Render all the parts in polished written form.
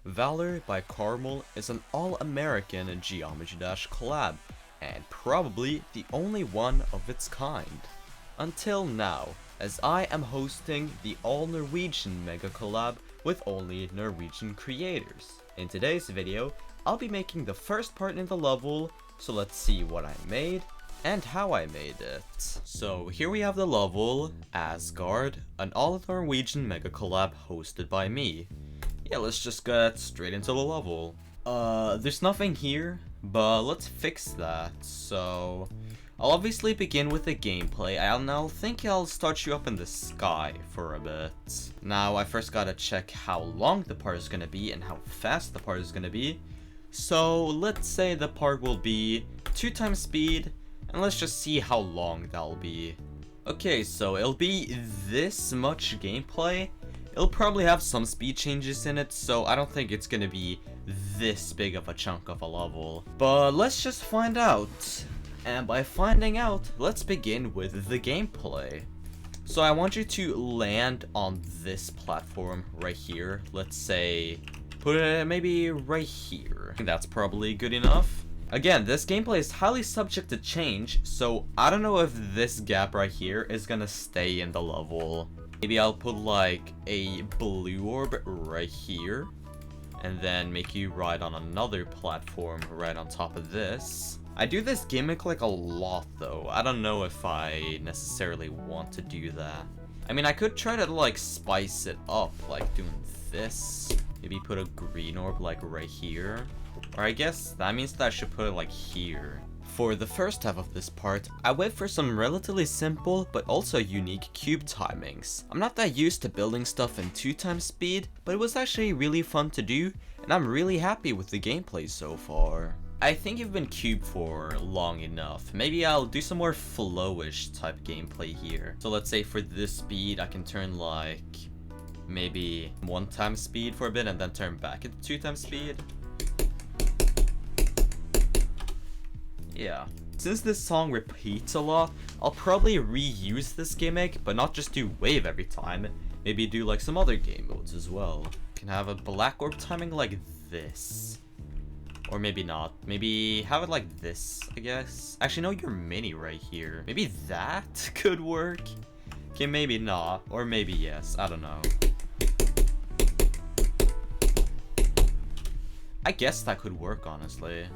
Valor by Carmel is an all-American Geometry Dash collab, and probably the only one of its kind. Until now, as I am hosting the all-Norwegian mega collab with only Norwegian creators. In today's video, I'll be making the first part in the level, so let's see what I made and how I made it. So here we have the level, Asgard, an all-Norwegian mega collab hosted by me. Yeah, let's just get straight into the level. There's nothing here, but let's fix that. So I'll obviously begin with the gameplay, and I'll think I'll start you up in the sky for a bit. Now, I first gotta check how long the part is gonna be and how fast the part is gonna be. So let's say the part will be 2 times speed, and let's just see how long that'll be. Okay, so it'll be this much gameplay. It'll probably have some speed changes in it, so I don't think it's gonna be this big of a chunk of a level. But let's just find out. And by finding out, let's begin with the gameplay. So I want you to land on this platform right here. Let's say, put it maybe right here. I think that's probably good enough. Again, this gameplay is highly subject to change, so I don't know if this gap right here is gonna stay in the level. Maybe I'll put like a blue orb right here, and then make you ride on another platform right on top of this. I do this gimmick like a lot though. I don't know if I necessarily want to do that. I mean, I could try to like spice it up, like doing this. Maybe put a green orb like right here. Or I guess that means that I should put it like here. For the first half of this part, I went for some relatively simple but also unique cube timings. I'm not that used to building stuff in 2 times speed, but it was actually really fun to do, and I'm really happy with the gameplay so far. I think you've been cubed for long enough. Maybe I'll do some more flowish type gameplay here. So let's say for this speed, I can turn like maybe 1 times speed for a bit and then turn back into 2 times speed. Yeah. Since this song repeats a lot, I'll probably reuse this gimmick, but not just do wave every time. Maybe do like some other game modes as well. Can have a black orb timing like this. Or maybe not. Maybe have it like this, I guess. Actually, no, you're mini right here. Maybe that could work. Okay, maybe not. Or maybe yes. I don't know. I guess that could work, honestly.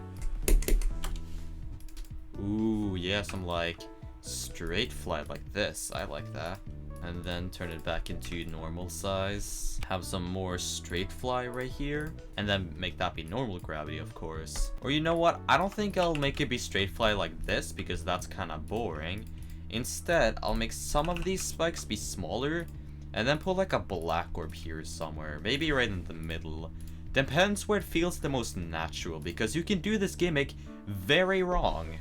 Ooh, yeah, some like straight flight like this. I like that. And then turn it back into normal size. Have some more straight fly right here. And then make that be normal gravity, of course. Or you know what? I don't think I'll make it be straight fly like this because that's kind of boring. Instead, I'll make some of these spikes be smaller. And then put like a black orb here somewhere. Maybe right in the middle. Depends where it feels the most natural, because you can do this gimmick very wrong.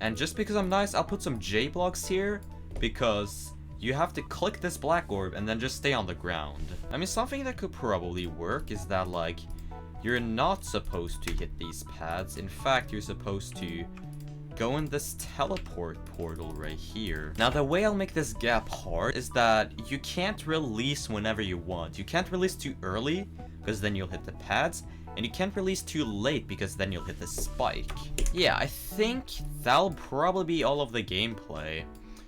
And just because I'm nice, I'll put some J blocks here, because you have to click this black orb and then just stay on the ground. I mean, something that could probably work is that like, you're not supposed to hit these pads. In fact, you're supposed to go in this teleport portal right here. Now, the way I'll make this gap hard is that you can't release whenever you want. You can't release too early, because then you'll hit the pads, and you can't release too late because then you'll hit the spike. Yeah, I think that'll probably be all of the gameplay.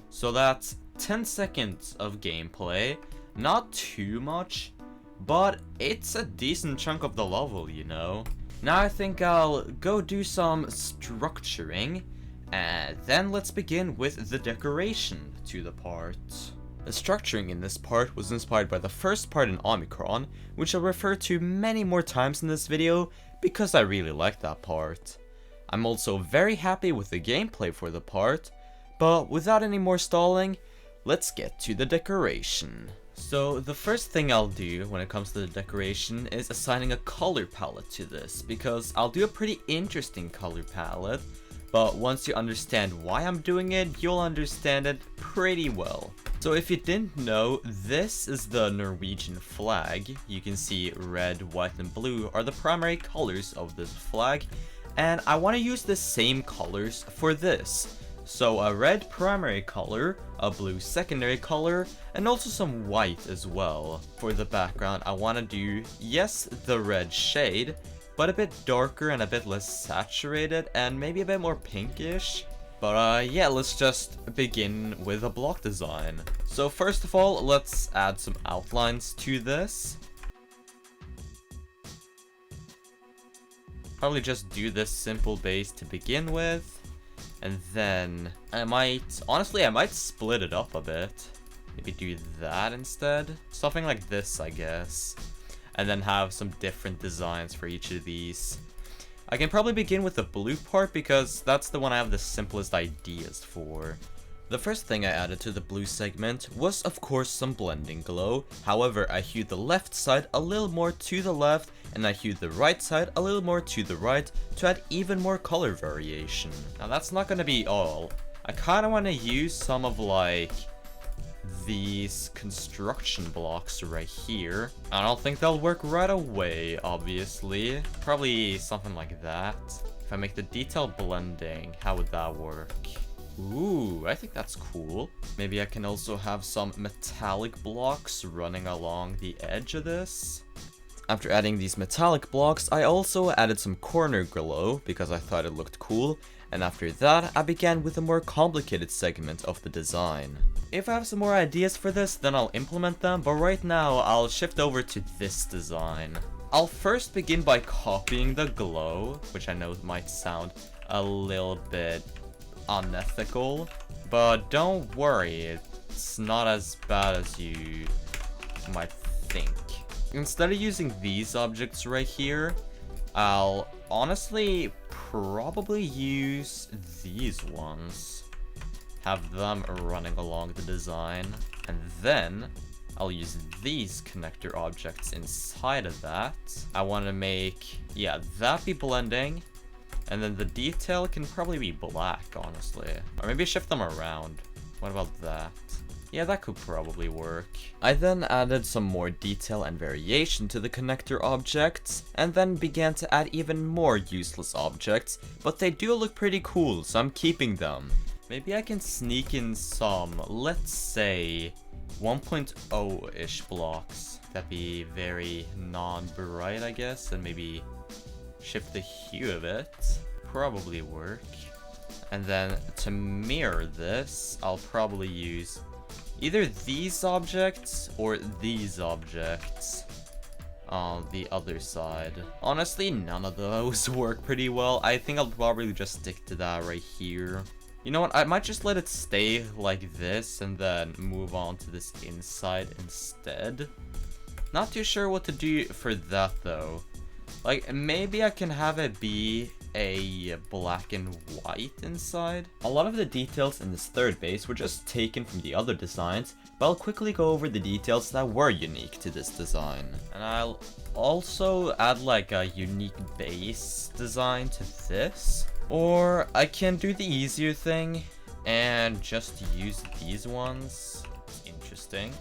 So that's 10 seconds of gameplay. Not too much, but it's a decent chunk of the level, you know. Now I think I'll go do some structuring, and then let's begin with the decoration to the part. The structuring in this part was inspired by the first part in Omicron, which I'll refer to many more times in this video because I really like that part. I'm also very happy with the gameplay for the part, but without any more stalling, let's get to the decoration. So the first thing I'll do when it comes to the decoration is assigning a color palette to this, because I'll do a pretty interesting color palette, but once you understand why I'm doing it, you'll understand it pretty well. So if you didn't know, this is the Norwegian flag. You can see red, white, and blue are the primary colors of this flag, and I want to use the same colors for this. So a red primary color, a blue secondary color, and also some white as well. For the background, I want to do, yes, the red shade, but a bit darker and a bit less saturated, and maybe a bit more pinkish. But yeah, let's just begin with a block design. So first of all, let's add some outlines to this. Probably just do this simple base to begin with. And then I might split it up a bit. Maybe do that instead. Something like this, I guess. And then have some different designs for each of these. I can probably begin with the blue part because that's the one I have the simplest ideas for. The first thing I added to the blue segment was of course some blending glow. However, I hued the left side a little more to the left and I hued the right side a little more to the right to add even more color variation. Now that's not gonna be all. I kinda wanna use some of like these construction blocks right here. I don't think they'll work right away, obviously. Probably something like that. If I make the detail blending, how would that work? Ooh, I think that's cool. Maybe I can also have some metallic blocks running along the edge of this. After adding these metallic blocks, I also added some corner glow because I thought it looked cool. And after that, I began with a more complicated segment of the design. If I have some more ideas for this, then I'll implement them, but right now, I'll shift over to this design. I'll first begin by copying the glow, which I know might sound a little bit unethical, but don't worry, it's not as bad as you might think. Instead of using these objects right here, I'll honestly probably use these ones. Have them running along the design, and then I'll use these connector objects inside of that. I want to make, yeah, that be blending, and then the detail can probably be black, honestly. Or maybe shift them around. What about that? Yeah, that could probably work. I then added some more detail and variation to the connector objects, and then began to add even more useless objects, but they do look pretty cool, so I'm keeping them. Maybe I can sneak in some, let's say, 1.0-ish blocks. That'd be very non-bright, I guess, and maybe shift the hue of it. Probably work. And then to mirror this, I'll probably use either these objects or these objects on the other side. Honestly, none of those work pretty well. I think I'll probably just stick to that right here. You know what, I might just let it stay like this and then move on to this inside instead. Not too sure what to do for that though. Like, maybe I can have it be a black and white inside. A lot of the details in this third base were just taken from the other designs, but I'll quickly go over the details that were unique to this design. And I'll also add like a unique base design to this. Or I can do the easier thing and just use these ones. It's interesting.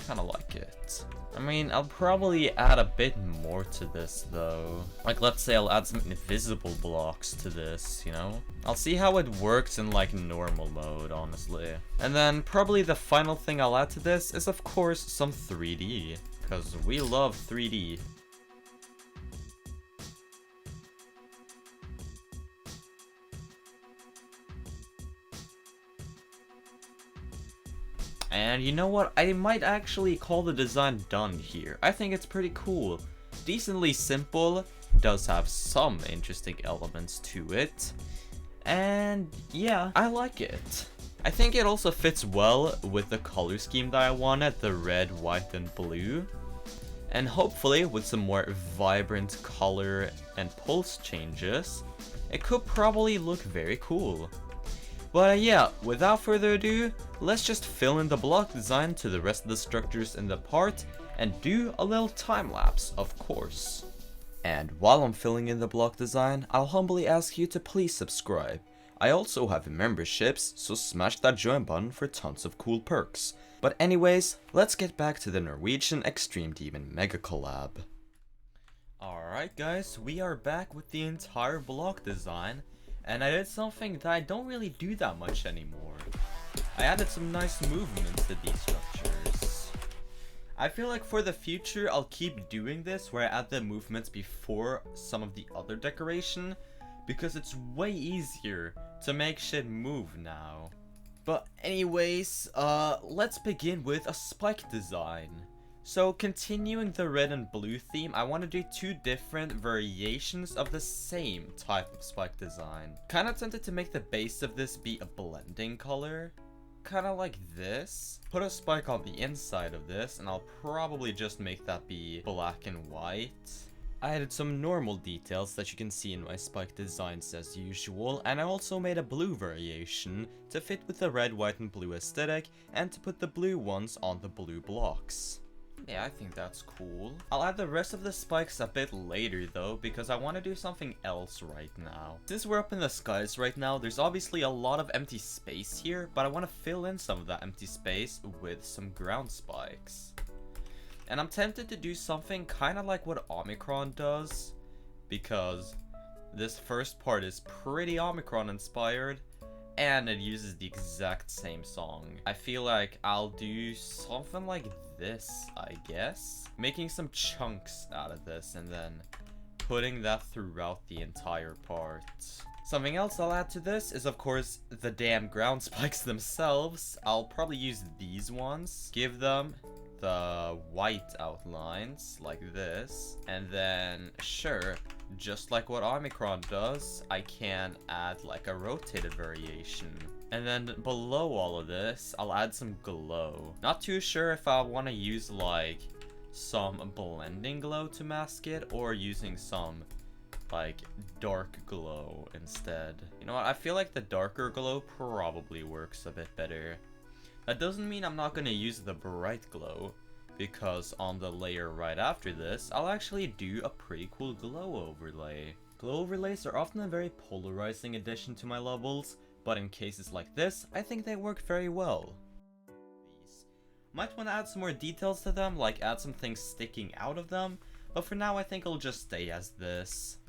Kinda like it. I mean, I'll probably add a bit more to this though. Like, let's say I'll add some invisible blocks to this, you know? I'll see how it works in like normal mode, honestly. And then probably the final thing I'll add to this is of course some 3D. Because we love 3D. And you know what, I might actually call the design done here. I think it's pretty cool. Decently simple, does have some interesting elements to it. And yeah, I like it. I think it also fits well with the color scheme that I wanted, the red, white, and blue. And hopefully with some more vibrant color and pulse changes, it could probably look very cool. But yeah, without further ado, let's just fill in the block design to the rest of the structures in the part and do a little time lapse, of course. And while I'm filling in the block design, I'll humbly ask you to please subscribe. I also have memberships, so smash that join button for tons of cool perks. But anyways, let's get back to the Norwegian Extreme Demon Mega Collab. Alright guys, we are back with the entire block design. And I did something that I don't really do that much anymore. I added some nice movement to these structures. I feel like for the future, I'll keep doing this where I add the movements before some of the other decoration, because it's way easier to make shit move now. But anyways, let's begin with a spike design. So continuing the red and blue theme, I want to do two different variations of the same type of spike design. Kinda tempted to make the base of this be a blending color. Kinda like this. Put a spike on the inside of this, and I'll probably just make that be black and white. I added some normal details that you can see in my spike designs as usual, and I also made a blue variation to fit with the red, white, and blue aesthetic, and to put the blue ones on the blue blocks. Yeah, I think that's cool. I'll add the rest of the spikes a bit later though, because I want to do something else right now. Since we're up in the skies right now, there's obviously a lot of empty space here, but I want to fill in some of that empty space with some ground spikes. And I'm tempted to do something kind of like what Omicron does, because this first part is pretty Omicron inspired, and it uses the exact same song. I feel like I'll do something like this, I guess. Making some chunks out of this and then putting that throughout the entire part. Something else I'll add to this is, of course, the damn ground spikes themselves. I'll probably use these ones, give them the white outlines like this, and then sure, just like what Omicron does, I can add like a rotated variation. And then below all of this, I'll add some glow. Not too sure if I want to use like some blending glow to mask it, or using some like dark glow instead. You know what, I feel like the darker glow probably works a bit better. That doesn't mean I'm not going to use the bright glow, because on the layer right after this, I'll actually do a pretty cool glow overlay. Glow overlays are often a very polarizing addition to my levels, but in cases like this, I think they work very well. Might want to add some more details to them, like add some things sticking out of them, but for now I think it'll just stay as this.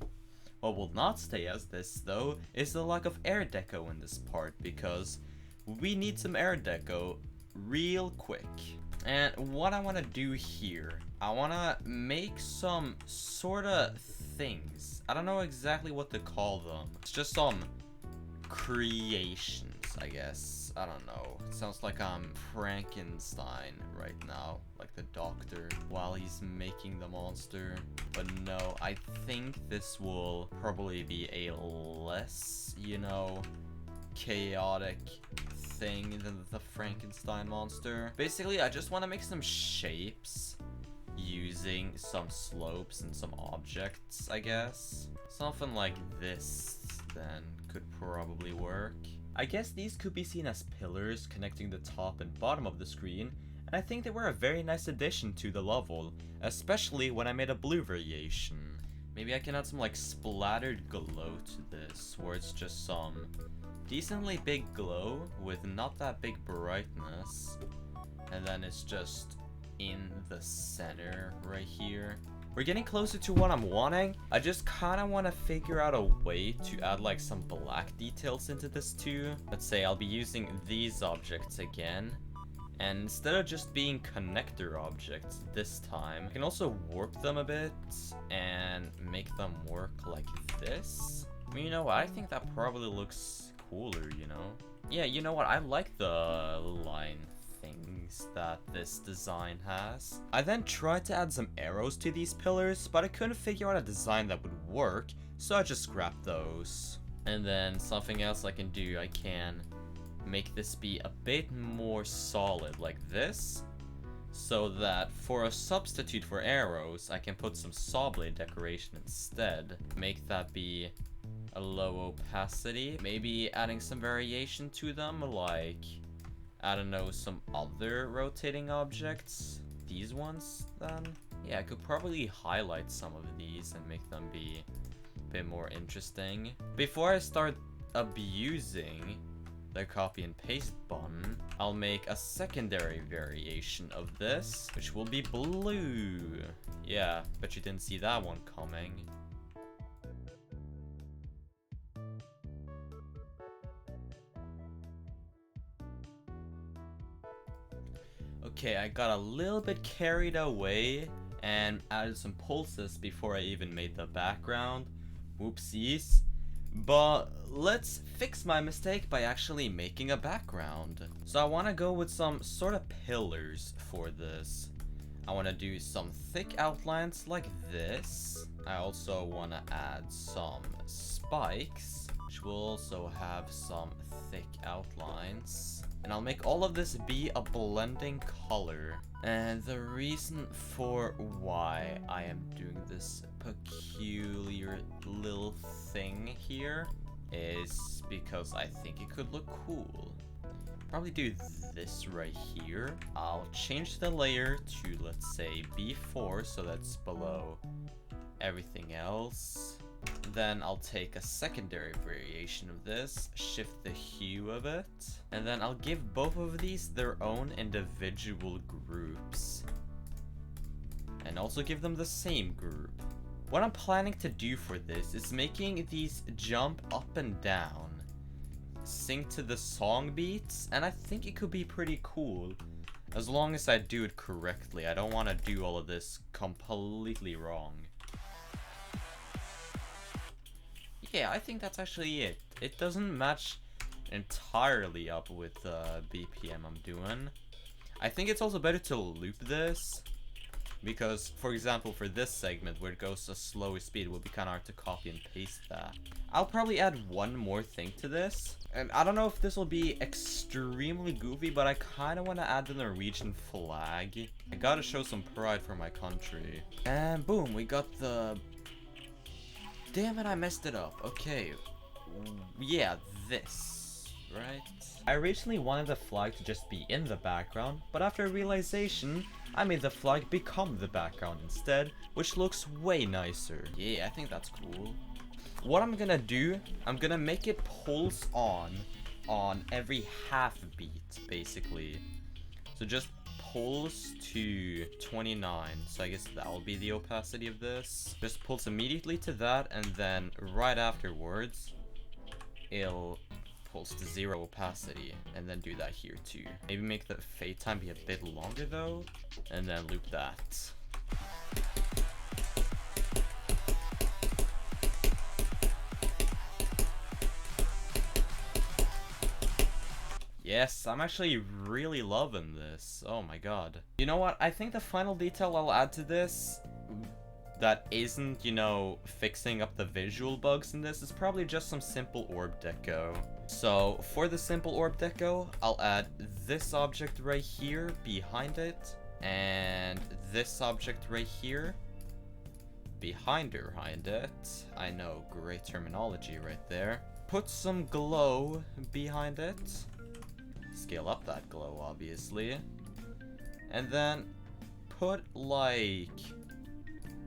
What will not stay as this though, is the lack of air deco in this part, because we need some air deco real quick. And what I want to do here, I want to make some sort of things. I don't know exactly what to call them. It's just some creations, I guess. I don't know. It sounds like I'm Frankenstein right now, like the doctor, while he's making the monster. But no, I think this will probably be a less, you know, chaotic thing than the Frankenstein monster. Basically, I just want to make some shapes using some slopes and some objects, I guess. Something like this then could probably work. I guess these could be seen as pillars connecting the top and bottom of the screen, and I think they were a very nice addition to the level, especially when I made a blue variation. Maybe I can add some like splattered glow to this, where it's just some decently big glow with not that big brightness, and then it's just in the center right here. We're getting closer to what I'm wanting. I just kind of want to figure out a way to add like some black details into this too. Let's say I'll be using these objects again, and instead of just being connector objects this time, I can also warp them a bit and make them work like this. I mean, you know what, I think that probably looks cooler, you know? Yeah, you know what, I like the line things that this design has. I then tried to add some arrows to these pillars, but I couldn't figure out a design that would work, so I just scrapped those. And then something else I can do, I can make this be a bit more solid like this, so that for a substitute for arrows, I can put some saw blade decoration instead. Make that be a low opacity, maybe adding some variation to them, like, I don't know, some other rotating objects. These ones, then? Yeah, I could probably highlight some of these and make them be a bit more interesting. Before I start abusing the copy and paste button, I'll make a secondary variation of this, which will be blue. Yeah, bet you didn't see that one coming. Okay, I got a little bit carried away and added some pulses before I even made the background. Whoopsies. But let's fix my mistake by actually making a background. So I want to go with some sort of pillars for this. I want to do some thick outlines like this. I also want to add some spikes, which will also have some thick outlines. And I'll make all of this be a blending color. And the reason for why I am doing this peculiar little thing here is because I think it could look cool. Probably do this right here. I'll change the layer to, let's say, B4, so that's below everything else. Then I'll take a secondary variation of this, shift the hue of it, and then I'll give both of these their own individual groups. And also give them the same group. What I'm planning to do for this is making these jump up and down, sync to the song beats, and I think it could be pretty cool. As long as I do it correctly. I don't want to do all of this completely wrong. Yeah, I think that's actually it. It doesn't match entirely up with the BPM I'm doing. I think it's also better to loop this, because, for example, for this segment where it goes a slower speed, it will be kind of hard to copy and paste that. I'll probably add one more thing to this, and I don't know if this will be extremely goofy, but I kind of want to add the Norwegian flag. I gotta show some pride for my country. And boom, we got the... Damn it, I messed it up. Okay. Yeah, this. Right? I originally wanted the flag to just be in the background, but after realization, I made the flag become the background instead, which looks way nicer. Yeah, I think that's cool. What I'm gonna do, I'm gonna make it pulse on every half beat, basically. So just pulse to 29, so I guess that will be the opacity of this. Just pulse immediately to that, and then right afterwards, it'll pulse to 0 opacity, and then do that here too. Maybe make the fade time be a bit longer though, and then loop that. Yes, I'm actually really loving this. Oh my god. You know what? I think the final detail I'll add to this that isn't, you know, fixing up the visual bugs in this is probably just some simple orb deco. So for the simple orb deco, I'll add this object right here behind it, and this object right here behind it. I know, great terminology right there. Put some glow behind it. Scale up that glow, obviously. And then put, like...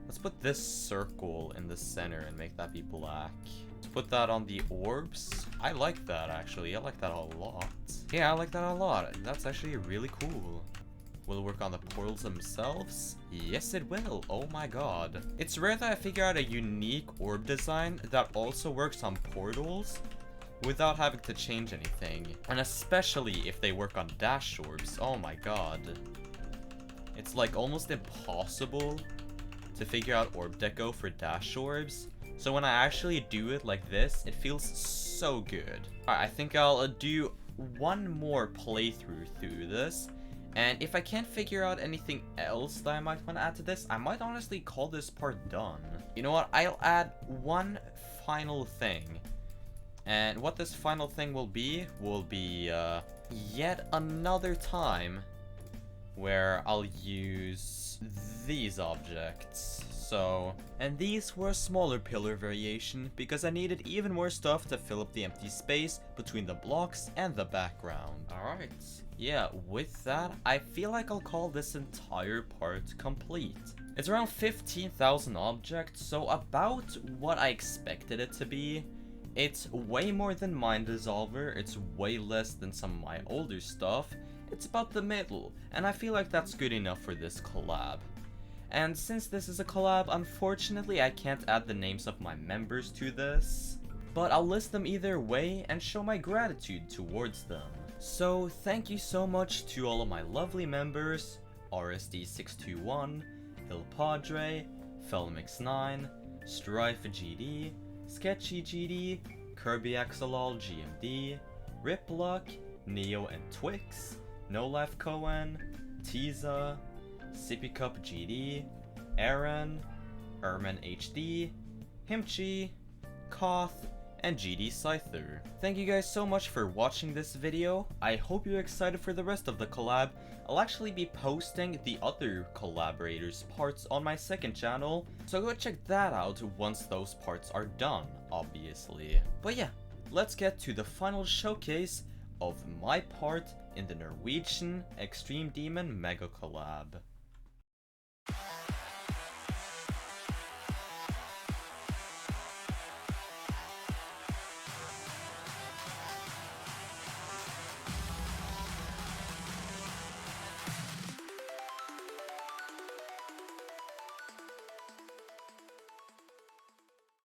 Let's put this circle in the center and make that be black. Let's put that on the orbs. I like that, actually. I like that a lot. Yeah, I like that a lot. That's actually really cool. Will it work on the portals themselves? Yes, it will. Oh my god. It's rare that I figure out a unique orb design that also works on portals without having to change anything. And especially if they work on dash orbs. Oh my god. It's like almost impossible to figure out orb deco for dash orbs. So when I actually do it like this, it feels so good. Alright, I think I'll do one more playthrough through this. And if I can't figure out anything else that I might want to add to this, I might honestly call this part done. You know what? I'll add one final thing. And what this final thing will be yet another time where I'll use these objects. So, and these were a smaller pillar variation because I needed even more stuff to fill up the empty space between the blocks and the background. Alright, yeah, with that, I feel like I'll call this entire part complete. It's around 15,000 objects, so about what I expected it to be. It's way more than Mind Dissolver, it's way less than some of my older stuff. It's about the middle, and I feel like that's good enough for this collab. And since this is a collab, unfortunately I can't add the names of my members to this, but I'll list them either way and show my gratitude towards them. So thank you so much to all of my lovely members, RSD621, Padre, Felmix9, StrifeGD, SkechyGD, KirbyaxolotlGMD, Ripluck, NEOntwix, NoLifeCohen, Tiza, GD, IRmanHD, Hymchi, Koth, and GDSyther. Thank you guys so much for watching this video. I hope you're excited for the rest of the collab. I'll actually be posting the other collaborators' parts on my second channel, so go check that out once those parts are done, obviously. But yeah, let's get to the final showcase of my part in the Norwegian Extreme Demon Mega Collab.